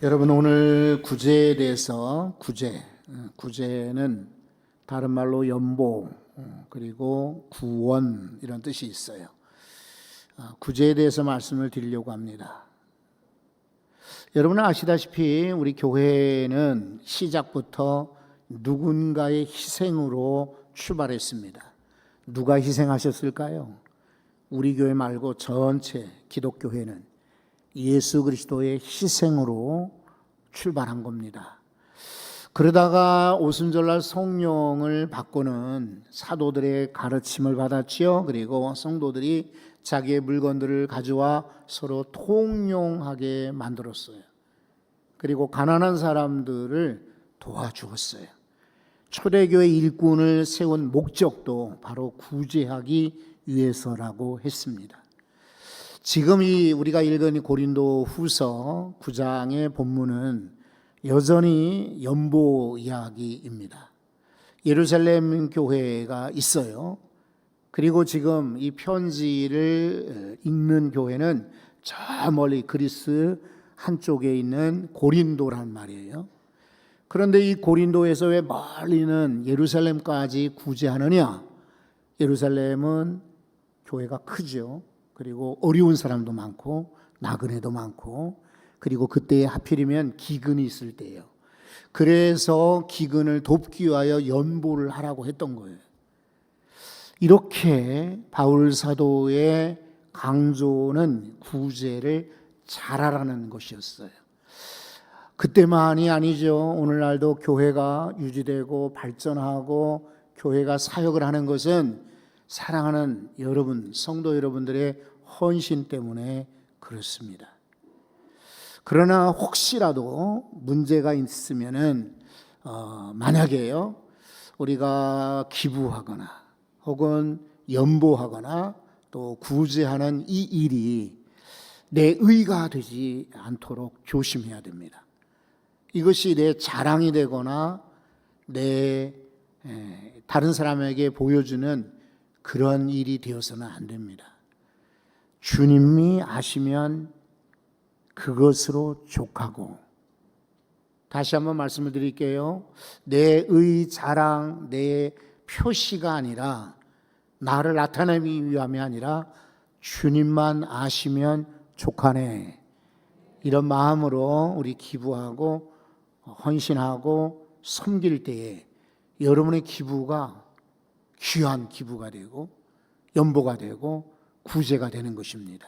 여러분, 오늘 구제에 대해서 구제는 다른 말로 연보 그리고 구원 이런 뜻이 있어요. 구제에 대해서 말씀을 드리려고 합니다. 여러분은 아시다시피 우리 교회는 시작부터 누군가의 희생으로 출발했습니다. 누가 희생하셨을까요? 우리 교회 말고 전체 기독교회는 예수 그리스도의 희생으로 출발한 겁니다. 그러다가 오순절날 성령을 받고는 사도들의 가르침을 받았지요. 그리고 성도들이 자기의 물건들을 가져와 서로 통용하게 만들었어요. 그리고 가난한 사람들을 도와주었어요. 초대교회 일꾼을 세운 목적도 바로 구제하기 위해서라고 했습니다. 지금 우리가 읽은 고린도 후서 9장의 본문은 여전히 연보 이야기입니다. 예루살렘 교회가 있어요. 그리고 지금 이 편지를 읽는 교회는 저 멀리 그리스 한쪽에 있는 고린도란 말이에요. 그런데 이 고린도에서 왜 멀리는 예루살렘까지 구제하느냐? 예루살렘은 교회가 크죠. 그리고 어려운 사람도 많고 나그네도 많고, 그리고 그때 하필이면 기근이 있을 때예요. 그래서 기근을 돕기 위하여 연보를 하라고 했던 거예요. 이렇게 바울 사도의 강조는 구제를 잘하라는 것이었어요. 그때만이 아니죠. 오늘날도 교회가 유지되고 발전하고 교회가 사역을 하는 것은 사랑하는 여러분, 성도 여러분들의 헌신 때문에 그렇습니다. 그러나 혹시라도 문제가 있으면은 만약에요, 우리가 기부하거나 혹은 연보하거나 또 구제하는 이 일이 내 의가 되지 않도록 조심해야 됩니다. 이것이 내 자랑이 되거나 다른 사람에게 보여주는 그런 일이 되어서는 안 됩니다. 주님이 아시면 그것으로 족하고, 다시 한번 말씀을 드릴게요. 내의 자랑, 내 표시가 아니라, 나를 나타내기 위함이 아니라 주님만 아시면 족하네, 이런 마음으로 우리 기부하고 헌신하고 섬길 때에 여러분의 기부가 귀한 기부가 되고 연보가 되고 구제가 되는 것입니다.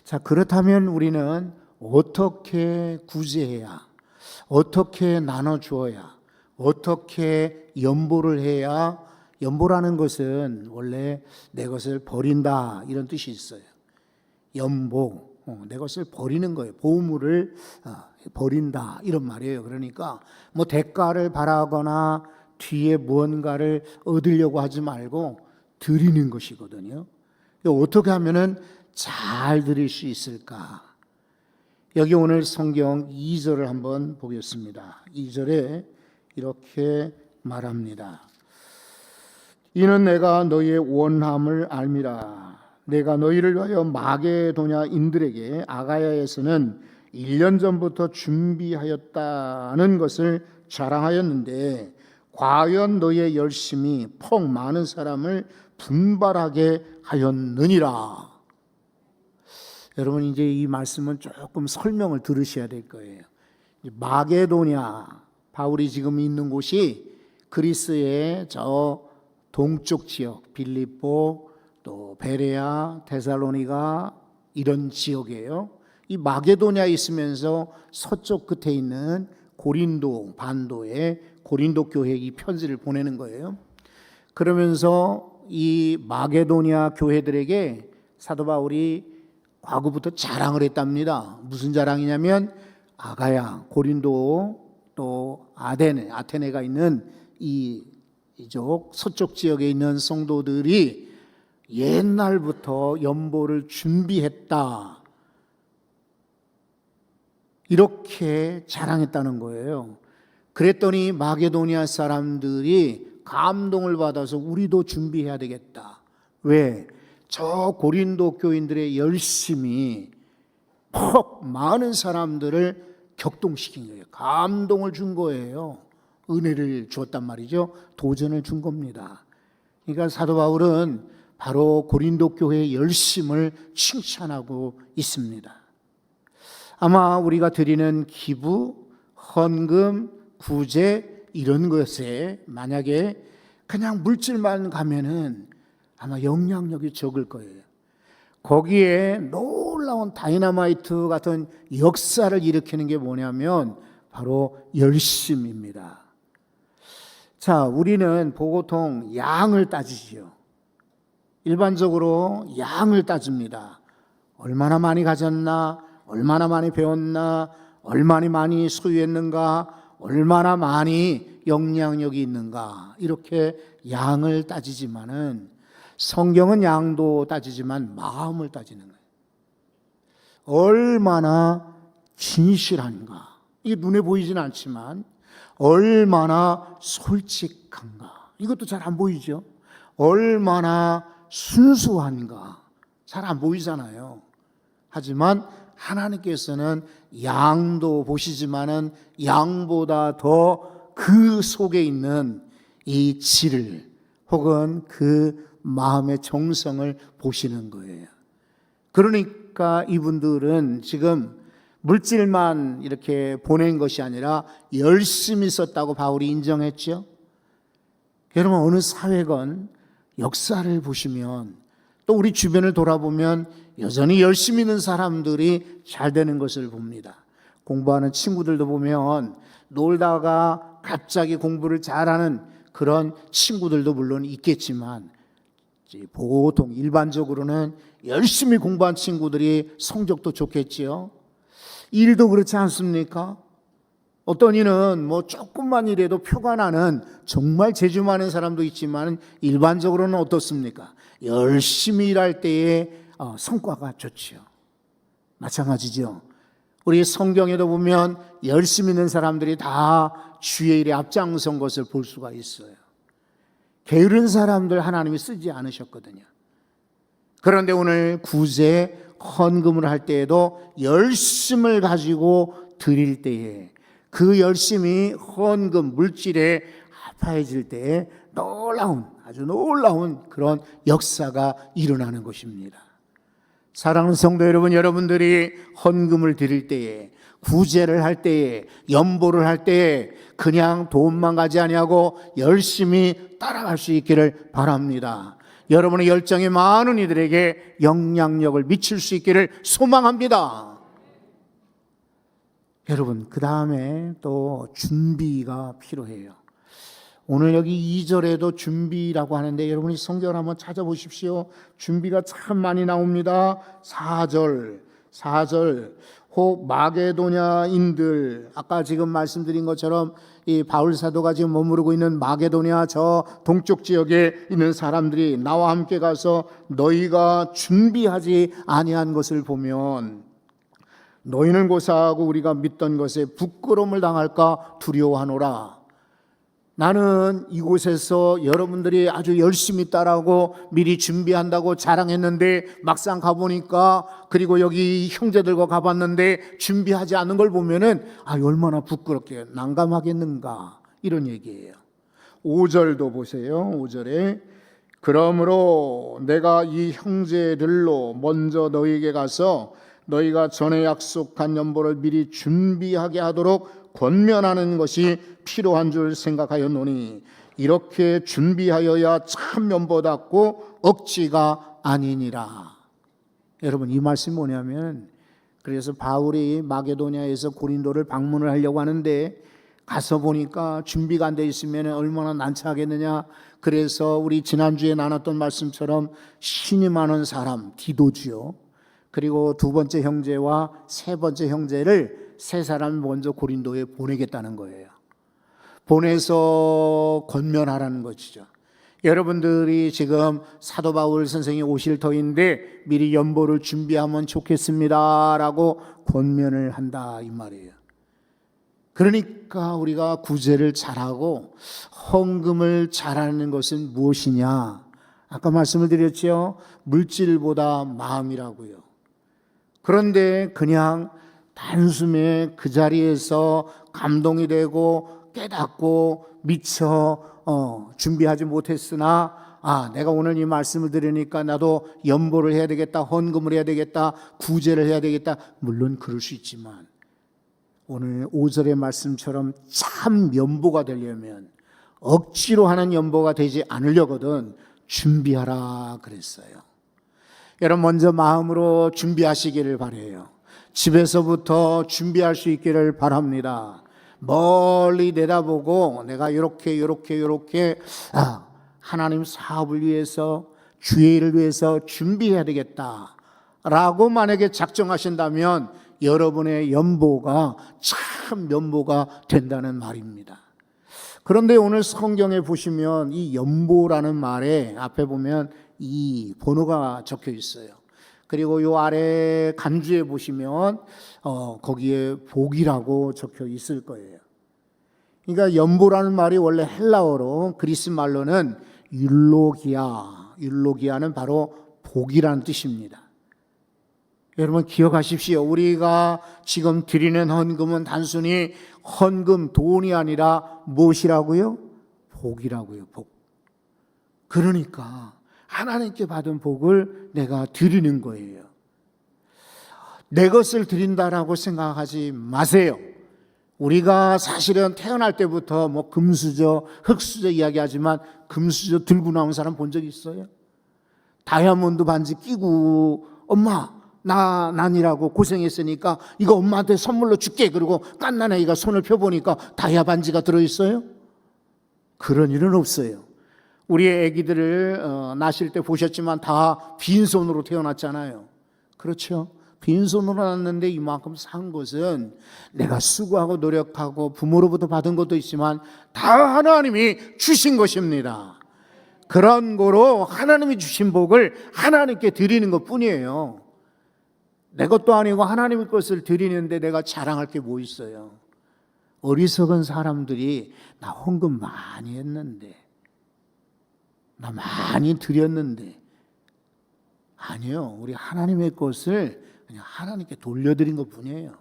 자, 그렇다면 우리는 어떻게 구제해야, 어떻게 나눠주어야, 어떻게 연보를 해야, 연보라는 것은 원래 내 것을 버린다 이런 뜻이 있어요. 연보, 내 것을 버리는 거예요. 보물을 버린다 이런 말이에요. 그러니까 뭐 대가를 바라거나 뒤에 무언가를 얻으려고 하지 말고 드리는 것이거든요. 어떻게 하면은 잘 드릴 수 있을까? 여기 오늘 성경 2절을 한번 보겠습니다. 2절에 이렇게 말합니다. 이는 내가 너희의 원함을 알미라. 내가 너희를 위하여 마게도냐인들에게 아가야에서는 1년 전부터 준비하였다는 것을 자랑하였는데, 과연 너희의 열심이 폭 많은 사람을 분발하게 하였느니라. 여러분, 이제 이 말씀은 조금 설명을 들으셔야 될 거예요. 마게도냐, 바울이 지금 있는 곳이 그리스의 저 동쪽 지역, 빌립보, 또 베레아, 데살로니가 이런 지역이에요. 이 마게도냐에 있으면서 서쪽 끝에 있는 고린도 반도에 고린도 교회에 이 편지를 보내는 거예요. 그러면서 이 마게도냐 교회들에게 사도 바울이 과거부터 자랑을 했답니다. 무슨 자랑이냐면 아가야, 고린도, 또 아테네가 있는 이쪽 서쪽 지역에 있는 성도들이 옛날부터 연보를 준비했다, 이렇게 자랑했다는 거예요. 그랬더니 마게도니아 사람들이 감동을 받아서 우리도 준비해야 되겠다. 왜? 저 고린도 교인들의 열심이 폭 많은 사람들을 격동시킨 거예요. 감동을 준 거예요. 은혜를 주었단 말이죠. 도전을 준 겁니다. 그러니까 사도 바울은 바로 고린도 교회의 열심을 칭찬하고 있습니다. 아마 우리가 드리는 기부, 헌금, 구제 이런 것에 만약에 그냥 물질만 가면은 아마 영향력이 적을 거예요. 거기에 놀라운 다이너마이트 같은 역사를 일으키는 게 뭐냐면 바로 열심입니다. 자, 우리는 보통 양을 따지지요. 일반적으로 양을 따집니다. 얼마나 많이 가졌나, 얼마나 많이 배웠나, 얼마나 많이 소유했는가, 얼마나 많이 영향력이 있는가, 이렇게 양을 따지지만은 성경은 양도 따지지만 마음을 따지는 거예요. 얼마나 진실한가, 이게 눈에 보이진 않지만 얼마나 솔직한가, 이것도 잘 안 보이죠. 얼마나 순수한가, 잘 안 보이잖아요. 하지만 하나님께서는 양도 보시지만은 양보다 더 그 속에 있는 이 질을 혹은 그 마음의 정성을 보시는 거예요. 그러니까 이분들은 지금 물질만 이렇게 보낸 것이 아니라 열심히 썼다고 바울이 인정했죠. 여러분, 어느 사회건 역사를 보시면 또 우리 주변을 돌아보면 여전히 열심히 있는 사람들이 잘 되는 것을 봅니다. 공부하는 친구들도 보면 놀다가 갑자기 공부를 잘하는 그런 친구들도 물론 있겠지만 보통 일반적으로는 열심히 공부한 친구들이 성적도 좋겠지요. 일도 그렇지 않습니까? 어떤 이는 뭐 조금만 일해도 표가 나는 정말 재주 많은 사람도 있지만 일반적으로는 어떻습니까? 열심히 일할 때에 성과가 좋지요. 마찬가지죠. 우리 성경에도 보면 열심히 있는 사람들이 다 주의 일에 앞장선 것을 볼 수가 있어요. 게으른 사람들 하나님이 쓰지 않으셨거든요. 그런데 오늘 구제, 헌금을 할 때에도 열심을 가지고 드릴 때에 그 열심이 헌금, 물질에 합해질 때에 아주 놀라운 그런 역사가 일어나는 것입니다. 사랑하는 성도 여러분, 여러분들이 헌금을 드릴 때에, 구제를 할 때에, 연보를 할 때에 그냥 돈만 가지 아니하고 열심히 따라갈 수 있기를 바랍니다. 여러분의 열정이 많은 이들에게 영향력을 미칠 수 있기를 소망합니다. 여러분, 그 다음에 또 준비가 필요해요. 오늘 여기 2절에도 준비라고 하는데 여러분이 성경을 한번 찾아보십시오. 준비가 참 많이 나옵니다. 4절 혹 마게도냐인들, 아까 지금 말씀드린 것처럼 이 바울 사도가 지금 머무르고 있는 마게도냐 저 동쪽 지역에 있는 사람들이 나와 함께 가서 너희가 준비하지 아니한 것을 보면 너희는 고사하고 우리가 믿던 것에 부끄러움을 당할까 두려워하노라. 나는 이곳에서 여러분들이 아주 열심히 따라하고 미리 준비한다고 자랑했는데 막상 가보니까, 그리고 여기 형제들과 가봤는데 준비하지 않은 걸 보면은 얼마나 부끄럽게 난감하겠는가, 이런 얘기예요. 5절도 보세요. 5절에 그러므로 내가 이 형제들로 먼저 너희에게 가서 너희가 전에 약속한 연보를 미리 준비하게 하도록 권면하는 것이 필요한 줄 생각하였노니 이렇게 준비하여야 참 연보답고 억지가 아니니라. 여러분, 이 말씀이 뭐냐면, 그래서 바울이 마게도냐에서 고린도를 방문을 하려고 하는데 가서 보니까 준비가 안 돼 있으면 얼마나 난처하겠느냐. 그래서 우리 지난주에 나눴던 말씀처럼 신이 많은 사람 디도주요, 그리고 두 번째 형제와 세 번째 형제를 세 사람 먼저 고린도에 보내겠다는 거예요. 보내서 권면하라는 것이죠. 여러분들이 지금 사도 바울 선생이 오실 터인데 미리 연보를 준비하면 좋겠습니다 라고 권면을 한다, 이 말이에요. 그러니까 우리가 구제를 잘하고 헌금을 잘하는 것은 무엇이냐? 아까 말씀을 드렸죠. 물질보다 마음이라고요. 그런데 그냥 단숨에 그 자리에서 감동이 되고 깨닫고 미처 준비하지 못했으나 내가 오늘 이 말씀을 들으니까 나도 연보를 해야 되겠다, 헌금을 해야 되겠다, 구제를 해야 되겠다. 물론 그럴 수 있지만 오늘 5절의 말씀처럼 참 연보가 되려면 억지로 하는 연보가 되지 않으려거든 준비하라 그랬어요. 여러분 먼저 마음으로 준비하시기를 바라요. 집에서부터 준비할 수 있기를 바랍니다. 멀리 내다보고 내가 이렇게 하나님 사업을 위해서 주의 일을 위해서 준비해야 되겠다 라고 만약에 작정하신다면 여러분의 연보가 참 연보가 된다는 말입니다. 그런데 오늘 성경에 보시면 이 연보라는 말에 앞에 보면 이 번호가 적혀 있어요. 그리고 요 아래 간주에 보시면 거기에 복이라고 적혀 있을 거예요. 그러니까 연보라는 말이 원래 헬라어로 그리스 말로는 율로기아는 바로 복이라는 뜻입니다. 여러분 기억하십시오. 우리가 지금 드리는 헌금은 단순히 헌금 돈이 아니라 무엇이라고요? 복이라고요. 복. 그러니까 하나님께 받은 복을 내가 드리는 거예요. 내 것을 드린다라고 생각하지 마세요. 우리가 사실은 태어날 때부터 뭐 금수저, 흙수저 이야기하지만 금수저 들고 나온 사람 본 적 있어요? 다이아몬드 반지 끼고 엄마 난이라고 고생했으니까 이거 엄마한테 선물로 줄게. 그리고 깐난 아이가 손을 펴보니까 다이아 반지가 들어있어요? 그런 일은 없어요. 우리 애기들을 낳으실 때 보셨지만 다 빈손으로 태어났잖아요. 그렇죠? 빈손으로 낳았는데 이만큼 산 것은 내가 수고하고 노력하고 부모로부터 받은 것도 있지만 다 하나님이 주신 것입니다. 그런 거로 하나님이 주신 복을 하나님께 드리는 것 뿐이에요. 내 것도 아니고 하나님의 것을 드리는데 내가 자랑할 게 뭐 있어요? 어리석은 사람들이 나 헌금 많이 했는데, 나 많이 드렸는데. 아니요, 우리 하나님의 것을 그냥 하나님께 돌려드린 것 뿐이에요.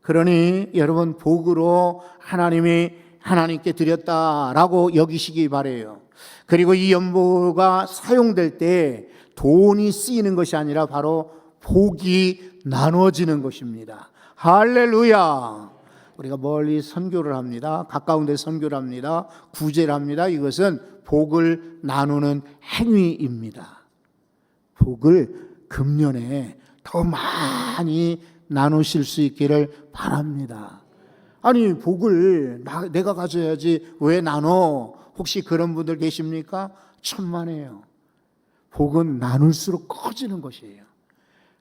그러니 여러분 복으로 하나님이 하나님께 드렸다라고 여기시기 바라요. 그리고 이 연보가 사용될 때 돈이 쓰이는 것이 아니라 바로 복이 나눠지는 것입니다. 할렐루야. 우리가 멀리 선교를 합니다. 가까운 데 선교를 합니다. 구제를 합니다. 이것은 복을 나누는 행위입니다. 복을 금년에 더 많이 나누실 수 있기를 바랍니다. 아니 복을 내가 가져야지 왜 나눠? 혹시 그런 분들 계십니까? 천만에요. 복은 나눌수록 커지는 것이에요.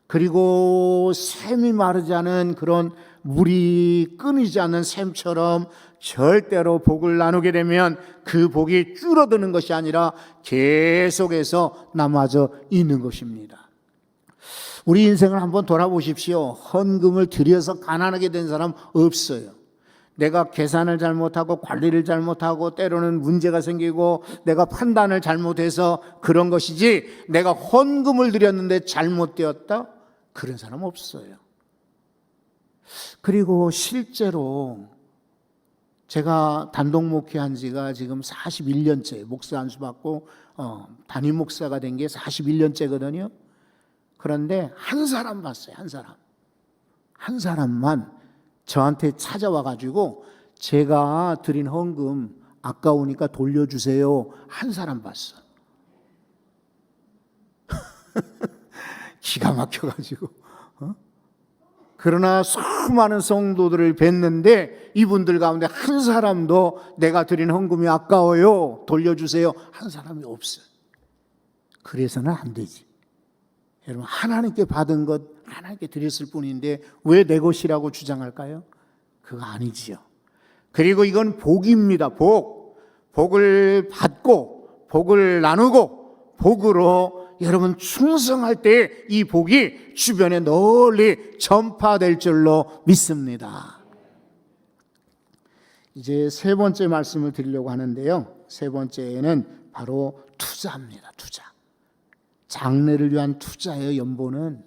그리고 샘이 마르지 않은 그런 물이 끊이지 않는 샘처럼 절대로 복을 나누게 되면 그 복이 줄어드는 것이 아니라 계속해서 남아져 있는 것입니다. 우리 인생을 한번 돌아보십시오. 헌금을 들여서 가난하게 된 사람 없어요. 내가 계산을 잘못하고 관리를 잘못하고 때로는 문제가 생기고 내가 판단을 잘못해서 그런 것이지 내가 헌금을 드렸는데 잘못되었다? 그런 사람 없어요. 그리고 실제로 제가 단독 목회한 지가 지금 41년째, 목사 안수 받고 담임 목사가 된 게 41년째거든요. 그런데 한 사람 봤어요. 한 사람만 저한테 찾아와 가지고 제가 드린 헌금 아까우니까 돌려주세요. 한 사람 봤어. 기가 막혀가지고. 그러나 수많은 성도들을 뵀는데 이분들 가운데 한 사람도 내가 드린 헌금이 아까워요, 돌려주세요, 한 사람이 없어요. 그래서는 안 되지. 여러분 하나님께 받은 것 하나님께 드렸을 뿐인데 왜 내 것이라고 주장할까요? 그거 아니지요. 그리고 이건 복입니다. 복을 받고 복을 나누고 복으로 여러분 충성할 때 이 복이 주변에 널리 전파될 줄로 믿습니다. 이제 세 번째 말씀을 드리려고 하는데요. 세 번째는 바로 투자입니다. 투자. 장래를 위한 투자예요. 연보는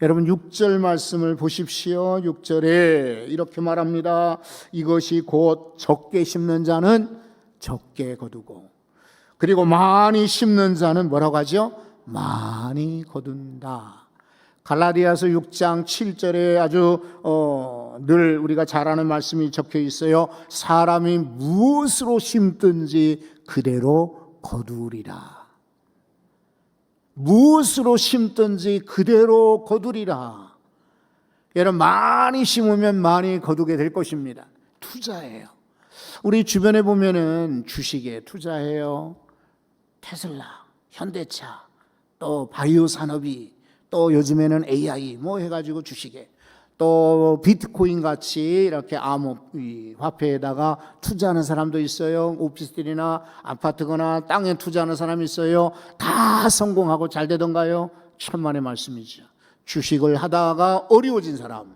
여러분 6절 말씀을 보십시오. 6절에 이렇게 말합니다. 이것이 곧 적게 심는 자는 적게 거두고, 그리고 많이 심는 자는 뭐라고 하죠? 많이 거둔다. 갈라디아서 6장 7절에 아주 늘 우리가 잘 아는 말씀이 적혀 있어요. 사람이 무엇으로 심든지 그대로 거두리라. 무엇으로 심든지 그대로 거두리라. 여러분, 많이 심으면 많이 거두게 될 것입니다. 투자예요. 우리 주변에 보면은 주식에 투자해요. 테슬라, 현대차, 또 바이오 산업이, 또 요즘에는 AI 뭐 해가지고 주식에, 또 비트코인 같이 이렇게 암호 화폐에다가 투자하는 사람도 있어요. 오피스텔이나 아파트거나 땅에 투자하는 사람이 있어요. 다 성공하고 잘 되던가요? 천만의 말씀이죠. 주식을 하다가 어려워진 사람,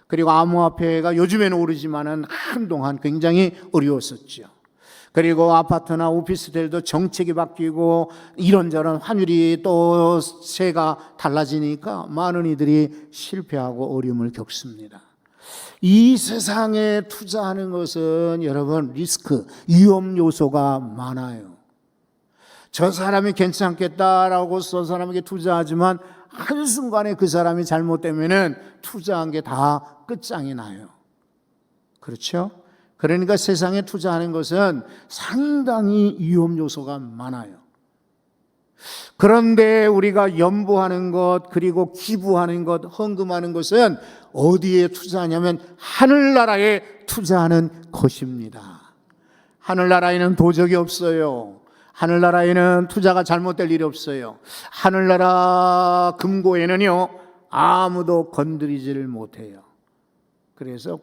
그리고 암호화폐가 요즘에는 오르지만은 한동안 굉장히 어려웠었죠. 그리고 아파트나 오피스텔도 정책이 바뀌고 이런저런 환율이 또 세가 달라지니까 많은 이들이 실패하고 어려움을 겪습니다. 이 세상에 투자하는 것은 여러분 리스크, 위험 요소가 많아요. 저 사람이 괜찮겠다라고 저 사람에게 투자하지만 한순간에 그 사람이 잘못되면은 투자한 게 다 끝장이 나요. 그렇죠? 그러니까 세상에 투자하는 것은 상당히 위험 요소가 많아요. 그런데 우리가 연보하는 것, 그리고 기부하는 것, 헌금하는 것은 어디에 투자하냐면 하늘나라에 투자하는 것입니다. 하늘나라에는 도적이 없어요. 하늘나라에는 투자가 잘못될 일이 없어요. 하늘나라 금고에는요 아무도 건드리지를 못해요. 그래서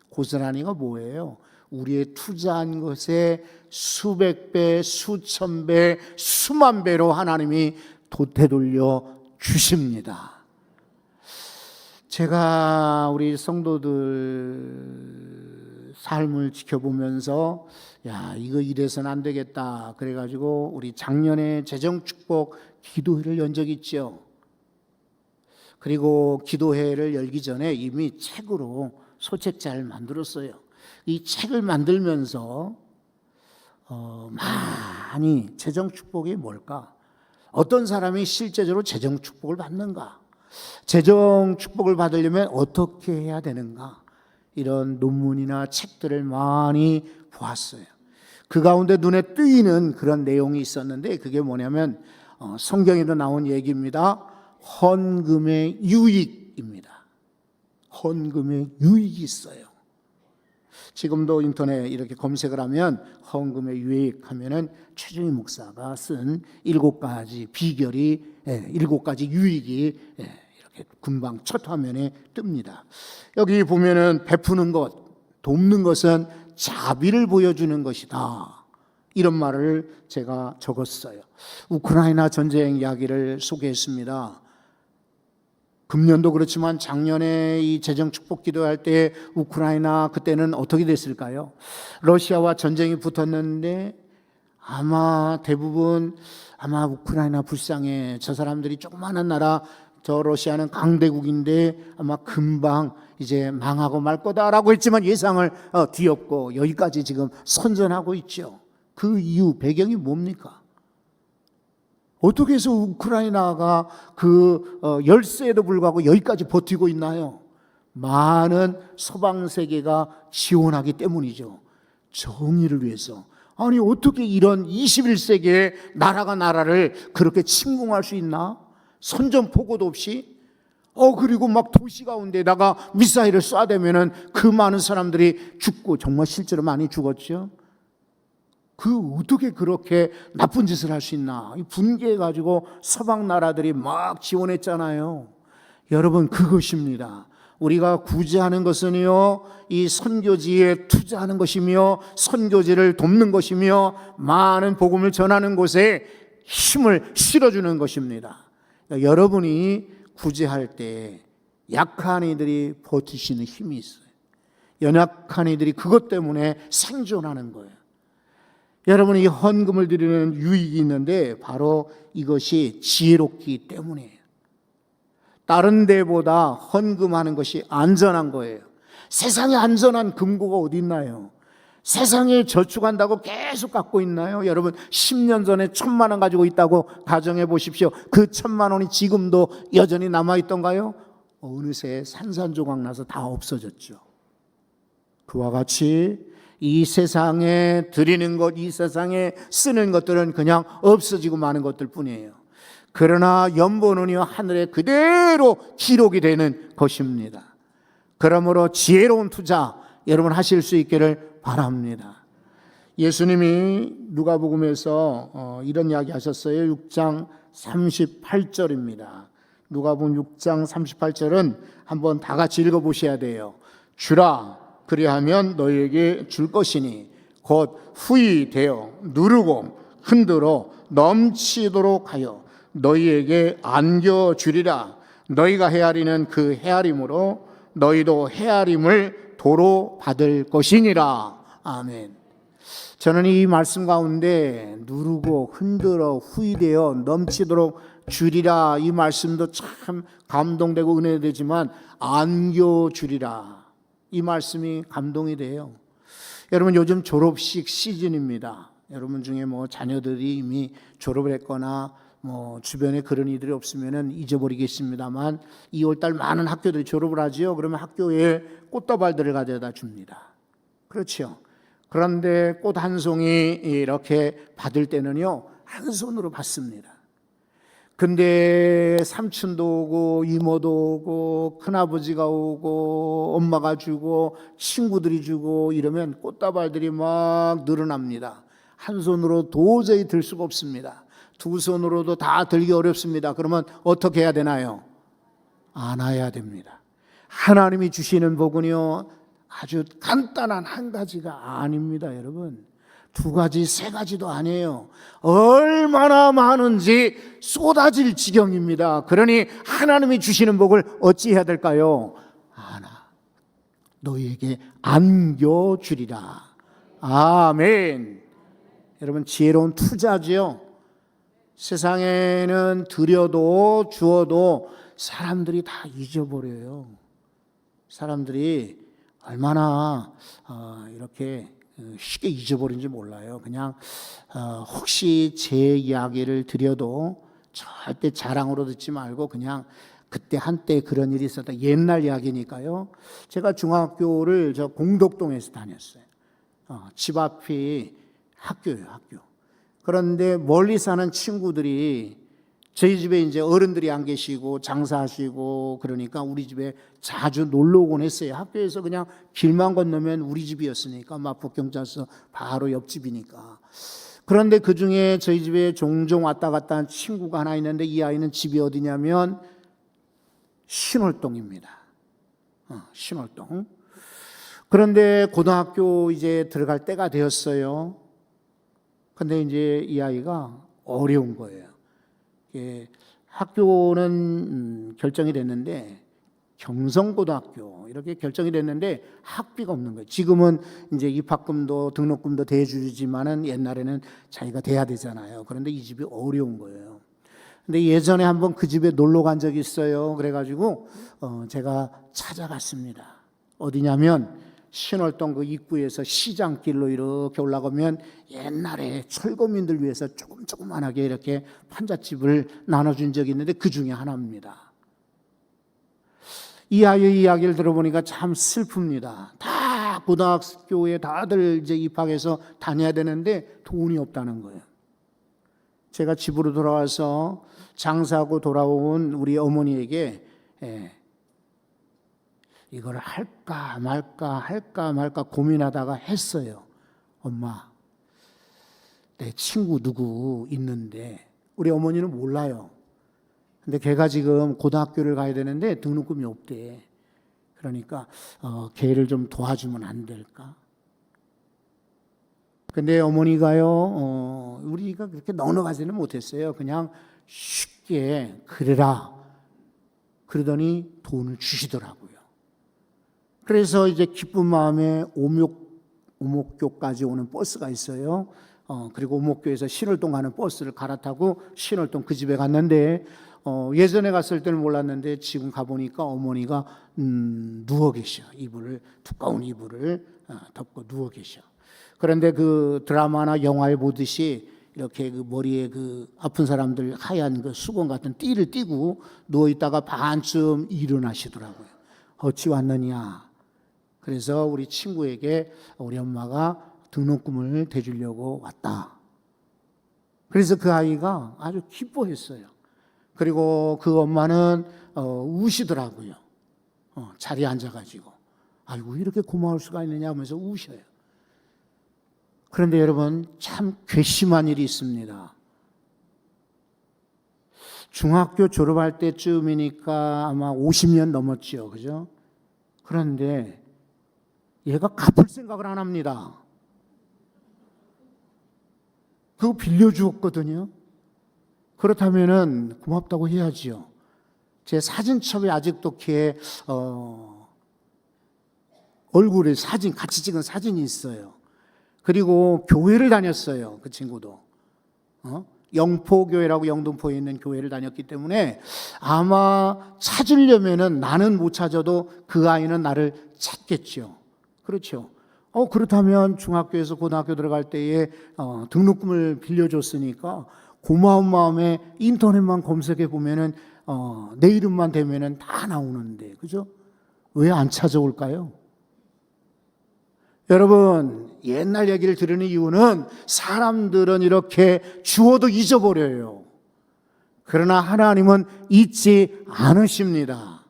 고스란히가 뭐예요? 우리의 투자한 것에 수백 배, 수천 배, 수만 배로 하나님이 되돌려 주십니다. 제가 우리 성도들 삶을 지켜보면서 야, 이거 이래서는 안 되겠다 그래가지고 우리 작년에 재정축복 기도회를 연 적이 있죠. 그리고 기도회를 열기 전에 이미 책으로 소책자를 만들었어요. 이 책을 만들면서 많이 재정축복이 뭘까? 어떤 사람이 실제적으로 재정축복을 받는가? 재정축복을 받으려면 어떻게 해야 되는가? 이런 논문이나 책들을 많이 보았어요. 그 가운데 눈에 띄는 그런 내용이 있었는데 그게 뭐냐면 성경에도 나온 얘기입니다. 헌금의 유익입니다. 헌금의 유익이 있어요. 지금도 인터넷 이렇게 검색을 하면 헌금의 유익 하면은 최준희 목사가 쓴 7가지 비결이 7가지 유익이 이렇게 금방 첫 화면에 뜹니다. 여기 보면은 베푸는 것, 돕는 것은 자비를 보여주는 것이다. 이런 말을 제가 적었어요. 우크라이나 전쟁 이야기를 소개했습니다. 금년도 그렇지만 작년에 이 재정 축복 기도할 때 우크라이나 그때는 어떻게 됐을까요? 러시아와 전쟁이 붙었는데 아마 대부분 우크라이나 불쌍해. 저 사람들이 조그마한 나라, 저 러시아는 강대국인데 아마 금방 이제 망하고 말 거다라고 했지만 예상을 뒤엎고 여기까지 지금 선전하고 있죠. 그 이유 배경이 뭡니까? 어떻게 해서 우크라이나가 그 열세에도 불구하고 여기까지 버티고 있나요? 많은 서방 세계가 지원하기 때문이죠. 정의를 위해서. 아니 어떻게 이런 21세기에 나라가 나라를 그렇게 침공할 수 있나? 선전포고도 없이. 그리고 막 도시 가운데다가 미사일을 쏴대면은 그 많은 사람들이 죽고 정말 실제로 많이 죽었죠. 어떻게 그렇게 나쁜 짓을 할 수 있나? 분개해가지고 서방 나라들이 막 지원했잖아요. 여러분, 그것입니다. 우리가 구제하는 것은요, 이 선교지에 투자하는 것이며, 선교지를 돕는 것이며, 많은 복음을 전하는 곳에 힘을 실어주는 것입니다. 그러니까 여러분이 구제할 때 약한 이들이 버티시는 힘이 있어요. 연약한 이들이 그것 때문에 생존하는 거예요. 여러분, 이 헌금을 드리는 유익이 있는데 바로 이것이 지혜롭기 때문이에요. 다른 데보다 헌금하는 것이 안전한 거예요. 세상에 안전한 금고가 어디 있나요? 세상에 저축한다고 계속 갖고 있나요? 여러분 10년 전에 1,000만 원 가지고 있다고 가정해 보십시오. 그 1,000만 원이 지금도 여전히 남아있던가요? 어느새 산산조각 나서 다 없어졌죠. 그와 같이 이 세상에 드리는 것, 이 세상에 쓰는 것들은 그냥 없어지고 마는 것들 뿐이에요. 그러나 연보는요 하늘에 그대로 기록이 되는 것입니다. 그러므로 지혜로운 투자 여러분 하실 수 있기를 바랍니다. 예수님이 누가복음에서 이런 이야기 하셨어요. 6장 38절입니다. 누가복음 6장 38절은 한번 다 같이 읽어보셔야 돼요. 주라 그리하면 너희에게 줄 것이니 곧 후히 되어 누르고 흔들어 넘치도록 하여 너희에게 안겨주리라. 너희가 헤아리는 그 헤아림으로 너희도 헤아림을 도로 받을 것이니라. 아멘. 저는 이 말씀 가운데 누르고 흔들어 후히되어 넘치도록 주리라 이 말씀도 참 감동되고 은혜되지만 안겨주리라 이 말씀이 감동이 돼요. 여러분 요즘 졸업식 시즌입니다. 여러분 중에 뭐 자녀들이 이미 졸업을 했거나 뭐 주변에 그런 이들이 없으면은 잊어버리겠습니다만 2월달 많은 학교들이 졸업을 하지요. 그러면 학교에 꽃다발들을 가져다 줍니다. 그렇죠. 그런데 꽃 한 송이 이렇게 받을 때는요 한 손으로 받습니다. 근데 삼촌도 오고 이모도 오고 큰아버지가 오고 엄마가 주고 친구들이 주고 이러면 꽃다발들이 막 늘어납니다. 한 손으로 도저히 들 수가 없습니다. 두 손으로도 다 들기 어렵습니다. 그러면 어떻게 해야 되나요? 안아야 됩니다. 하나님이 주시는 복은요 아주 간단한 한 가지가 아닙니다. 여러분 2가지 3가지도 아니에요. 얼마나 많은지 쏟아질 지경입니다. 그러니 하나님이 주시는 복을 어찌해야 될까요? 안아 너희에게 안겨주리라. 아멘. 여러분 지혜로운 투자지요. 세상에는 드려도 주어도 사람들이 다 잊어버려요. 사람들이 얼마나 이렇게 쉽게 잊어버린지 몰라요. 그냥 혹시 제 이야기를 드려도 절대 자랑으로 듣지 말고 그냥 그때 한때 그런 일이 있었다. 옛날 이야기니까요. 제가 중학교를 저 공덕동에서 다녔어요. 집 앞이 학교예요, 학교. 그런데 멀리 사는 친구들이 저희 집에 이제 어른들이 안 계시고 장사하시고 그러니까 우리 집에 자주 놀러 오곤 했어요. 학교에서 그냥 길만 건너면 우리 집이었으니까 마포경찰서 바로 옆집이니까. 그런데 그중에 저희 집에 종종 왔다 갔다 한 친구가 하나 있는데 이 아이는 집이 어디냐면 신월동입니다. 신월동. 그런데 고등학교 이제 들어갈 때가 되었어요. 근데 이제 이 아이가 어려운 거예요. 학교는 결정이 됐는데 경성고등학교 이렇게 결정이 됐는데 학비가 없는 거예요. 지금은 이제 입학금도 등록금도 대주지만은 옛날에는 자기가 돼야 되잖아요. 그런데 이 집이 어려운 거예요. 근데 예전에 한번 그 집에 놀러 간 적이 있어요. 그래가지고 제가 찾아갔습니다. 어디냐면 신월동 그 입구에서 시장길로 이렇게 올라가면 옛날에 철거민들 위해서 조그만하게 이렇게 판잣집을 나눠준 적이 있는데 그 중에 하나입니다. 이 아이의 이야기를 들어보니까 참 슬픕니다. 다 고등학교에 다들 이제 입학해서 다녀야 되는데 돈이 없다는 거예요. 제가 집으로 돌아와서 장사하고 돌아온 우리 어머니에게 이걸 할까 말까 고민하다가 했어요. 엄마, 내 친구 누구 있는데 우리 어머니는 몰라요. 근데 걔가 지금 고등학교를 가야 되는데 등록금이 없대. 그러니까 걔를 좀 도와주면 안 될까? 근데 어머니가요, 우리가 그렇게 넉넉하지는 못했어요. 그냥 쉽게 그래라. 그러더니 돈을 주시더라고요. 그래서 이제 기쁜 마음에 오목교까지 오는 버스가 있어요. 그리고 오목교에서 신월동 가는 버스를 갈아타고 신월동 그 집에 갔는데 예전에 갔을 때는 몰랐는데 지금 가보니까 어머니가 누워 계셔. 두꺼운 이불을 덮고 누워 계셔. 그런데 그 드라마나 영화에 보듯이 이렇게 그 머리에 그 아픈 사람들 하얀 그 수건 같은 띠를 띠고 누워 있다가 반쯤 일어나시더라고요. 어찌 왔느냐. 그래서 우리 친구에게 우리 엄마가 등록금을 대주려고 왔다. 그래서 그 아이가 아주 기뻐했어요. 그리고 그 엄마는 우시더라고요. 자리에 앉아가지고 아이고 이렇게 고마울 수가 있느냐 하면서 우셔요. 그런데 여러분 참 괘씸한 일이 있습니다. 중학교 졸업할 때쯤이니까 아마 50년 넘었죠. 그죠? 그런데 얘가 갚을 생각을 안 합니다. 그거 빌려주었거든요. 그렇다면은 고맙다고 해야지요. 제 사진첩에 아직도 걔 얼굴에 사진 같이 찍은 사진이 있어요. 그리고 교회를 다녔어요. 그 친구도 영포교회라고 영등포에 있는 교회를 다녔기 때문에 아마 찾으려면은 나는 못 찾아도 그 아이는 나를 찾겠죠. 그렇죠. 그렇다면 중학교에서 고등학교 들어갈 때에 등록금을 빌려줬으니까 고마운 마음에 인터넷만 검색해 보면은 내 이름만 대면은 다 나오는데, 그죠? 왜 안 찾아올까요? 여러분, 옛날 얘기를 들으는 이유는 사람들은 이렇게 주어도 잊어버려요. 그러나 하나님은 잊지 않으십니다.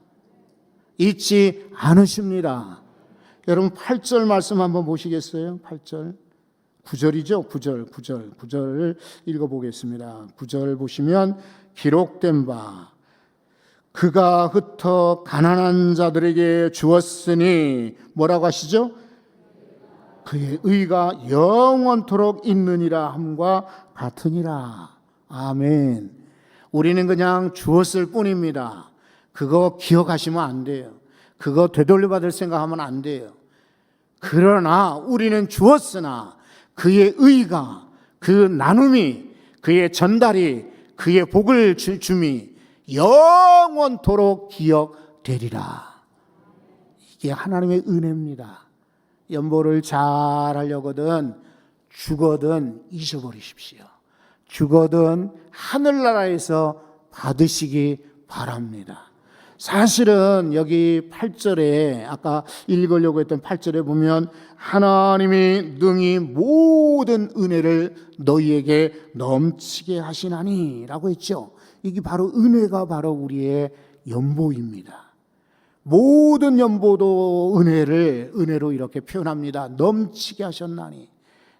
잊지 않으십니다. 여러분 8절 말씀 한번 보시겠어요? 8절. 9절이죠? 9절을 읽어보겠습니다. 9절 보시면 기록된 바 그가 흩어 가난한 자들에게 주었으니 뭐라고 하시죠? 그의 의가 영원토록 있느니라 함과 같으니라. 아멘. 우리는 그냥 주었을 뿐입니다. 그거 기억하시면 안 돼요. 그거 되돌려받을 생각하면 안 돼요. 그러나 우리는 주었으나 그의 의가, 그 나눔이, 그의 전달이, 그의 복을 줌이 영원토록 기억되리라. 이게 하나님의 은혜입니다. 연보를 잘 하려거든 죽어든 잊어버리십시오. 죽어든 하늘나라에서 받으시기 바랍니다. 사실은 여기 8절에 아까 읽으려고 했던 8절에 보면 하나님이 능히 모든 은혜를 너희에게 넘치게 하시나니 라고 했죠. 이게 바로 은혜가 바로 우리의 연보입니다. 모든 연보도 은혜로 이렇게 표현합니다. 넘치게 하셨나니.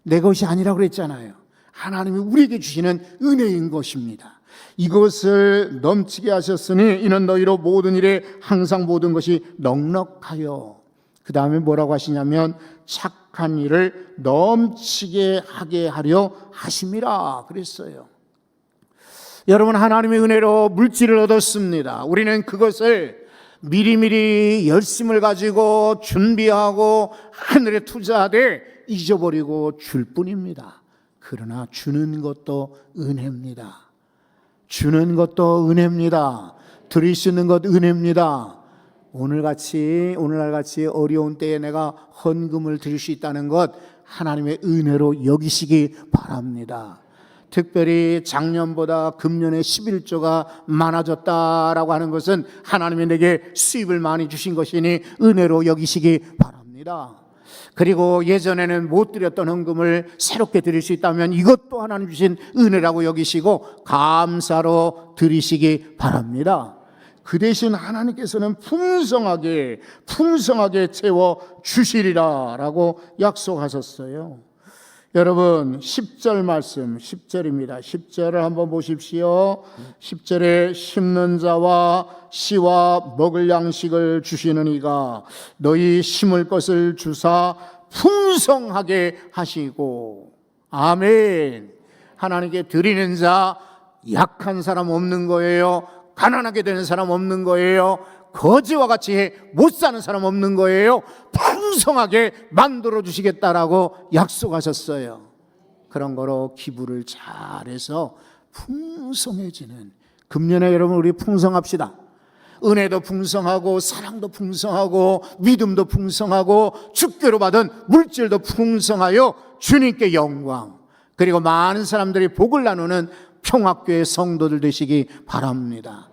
내 것이 아니라고 그랬잖아요. 하나님이 우리에게 주시는 은혜인 것입니다. 이것을 넘치게 하셨으니 이는 너희로 모든 일에 항상 모든 것이 넉넉하여, 그 다음에 뭐라고 하시냐면 착한 일을 넘치게 하게 하려 하심이라 그랬어요. 여러분, 하나님의 은혜로 물질을 얻었습니다. 우리는 그것을 미리미리 열심을 가지고 준비하고 하늘에 투자하되 잊어버리고 줄 뿐입니다. 그러나 주는 것도 은혜입니다. 주는 것도 은혜입니다. 드릴 수 있는 것 은혜입니다. 오늘날 같이 어려운 때에 내가 헌금을 드릴 수 있다는 것 하나님의 은혜로 여기시기 바랍니다. 특별히 작년보다 금년에 11조가 많아졌다라고 하는 것은 하나님이 내게 수입을 많이 주신 것이니 은혜로 여기시기 바랍니다. 그리고 예전에는 못 드렸던 헌금을 새롭게 드릴 수 있다면 이것도 하나님 주신 은혜라고 여기시고 감사로 드리시기 바랍니다. 그 대신 하나님께서는 풍성하게 채워 주시리라 라고 약속하셨어요. 여러분 10절 말씀 10절입니다. 10절을 한번 보십시오. 10절에 심는 자와 씨와 먹을 양식을 주시는 이가 너희 심을 것을 주사 풍성하게 하시고. 아멘. 하나님께 드리는 자 약한 사람 없는 거예요. 가난하게 되는 사람 없는 거예요. 거지와 같이 못 사는 사람 없는 거예요. 풍성하게 만들어 주시겠다라고 약속하셨어요. 그런 거로 기부를 잘해서 풍성해지는, 금년에 여러분 우리 풍성합시다. 은혜도 풍성하고 사랑도 풍성하고 믿음도 풍성하고 주께로 받은 물질도 풍성하여 주님께 영광, 그리고 많은 사람들이 복을 나누는 평화교회 성도들 되시기 바랍니다.